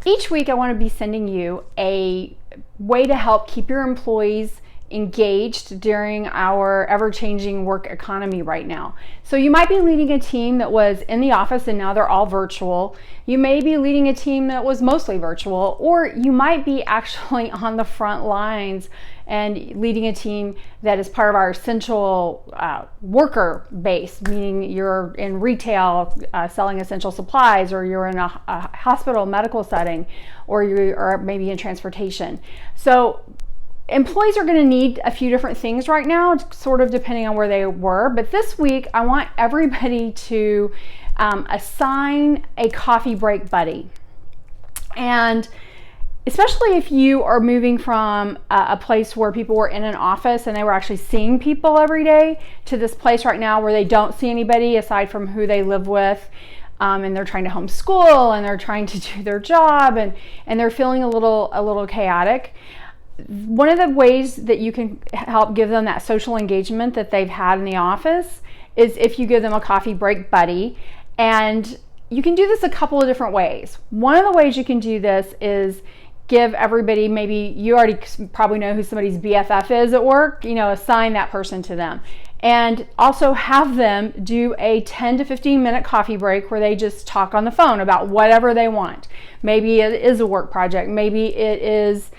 Each week I want to be sending you a way to help keep your employees engaged during our ever-changing work economy right now. So you might be leading a team that was in the office and now they're all virtual. You may be leading a team that was mostly virtual, or you might be actually on the front lines and leading a team that is part of our essential worker base, meaning you're in retail selling essential supplies, or you're in a hospital medical setting, or you are maybe in transportation. So employees are going to need a few different things right now, sort of depending on where they were. But this week, I want everybody to assign a coffee break buddy. And especially if you are moving from a place where people were in an office and they were actually seeing people every day to this place right now where they don't see anybody aside from who they live with. And they're trying to homeschool and they're trying to do their job and they're feeling a little chaotic. One of the ways that you can help give them that social engagement that they've had in the office is if you give them a coffee break buddy. And you can do this a couple of different ways. One of the ways you can do this is give everybody, maybe you already probably know who somebody's BFF is at work, assign that person to them. And also have them do a 10 to 15 minute coffee break where they just talk on the phone about whatever they want. Maybe it is a work project. Maybe it is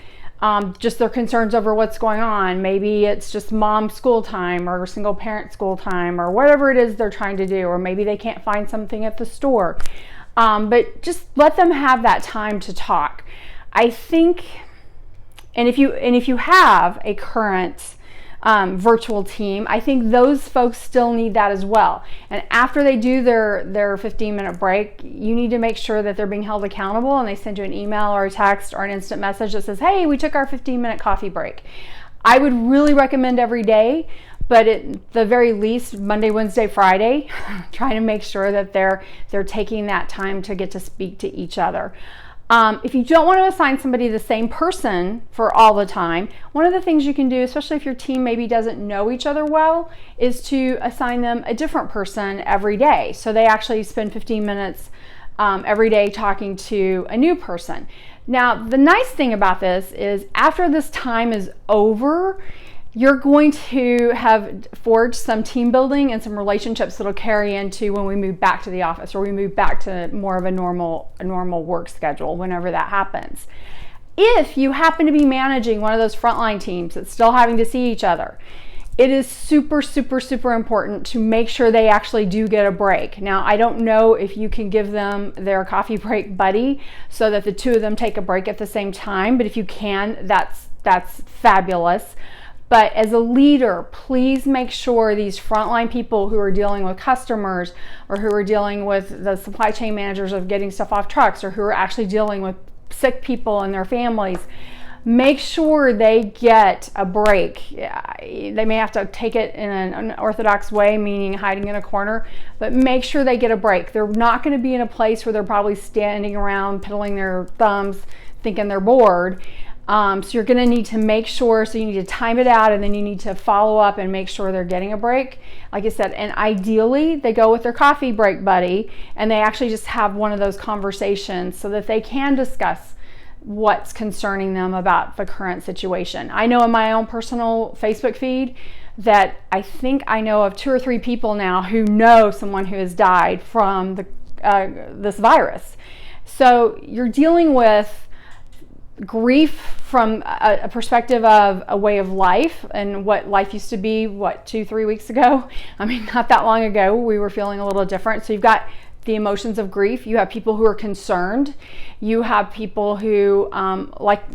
just their concerns over what's going on. Maybe it's just mom school time or single parent school time or whatever it is they're trying to do. Or maybe they can't find something at the store. But just let them have that time to talk. I think, and if you have a current virtual team, I think those folks still need that as well. And after they do their 15-minute break, you need to make sure that they're being held accountable and they send you an email or a text or an instant message that says, hey, we took our 15-minute coffee break. I would really recommend every day, but at the very least, Monday, Wednesday, Friday, trying to make sure that they're taking that time to get to speak to each other. If you don't want to assign somebody the same person for all the time, one of the things you can do, especially if your team maybe doesn't know each other well, is to assign them a different person every day. So they actually spend 15 minutes every day talking to a new person. Now, the nice thing about this is after this time is over, you're going to have forged some team building and some relationships that'll carry into when we move back to the office or we move back to more of a normal work schedule whenever that happens. If you happen to be managing one of those frontline teams that's still having to see each other, it is super, super, super important to make sure they actually do get a break. Now, I don't know if you can give them their coffee break buddy so that the two of them take a break at the same time, but if you can, that's fabulous. But as a leader, please make sure these frontline people who are dealing with customers or who are dealing with the supply chain managers of getting stuff off trucks or who are actually dealing with sick people and their families, make sure they get a break. They may have to take it in an unorthodox way, meaning hiding in a corner, but make sure they get a break. They're not going to be in a place where they're probably standing around piddling their thumbs thinking they're bored. So you're going to need to make sure, so you need to time it out and then you need to follow up and make sure they're getting a break. Like I said, and ideally they go with their coffee break buddy and they actually just have one of those conversations so that they can discuss what's concerning them about the current situation. I know in my own personal Facebook feed that I think I know of 2 or 3 people now who know someone who has died from this virus. So you're dealing with grief from a perspective of a way of life and what life used to be, 2-3 weeks ago. I mean, not that long ago, we were feeling a little different. So you've got the emotions of grief. You have people who are concerned. You have people who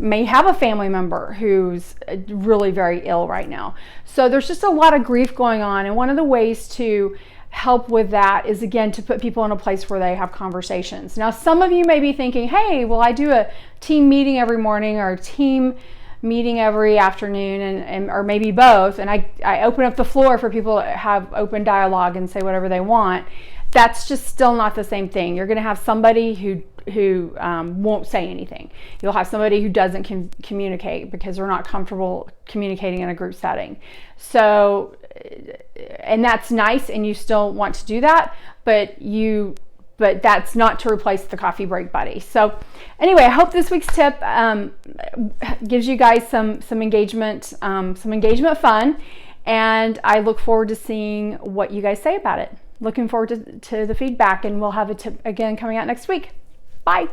may have a family member who's really very ill right now. So there's just a lot of grief going on. And one of the ways to help with that is, again, to put people in a place where they have conversations. Now, some of you may be thinking, hey, well, I do a team meeting every morning or a team meeting every afternoon and or maybe both, and I open up the floor for people to have open dialogue and say whatever they want. That's just still not the same thing. You're going to have somebody who won't say anything. You'll have somebody who doesn't communicate because they're not comfortable communicating in a group setting. So, and that's nice and you still want to do that, but you but that's not to replace the coffee break buddy. So anyway, I hope this week's tip gives you guys some engagement fun, and I look forward to seeing what you guys say about it. Looking forward to the feedback, and we'll have a tip again coming out next week. Bye.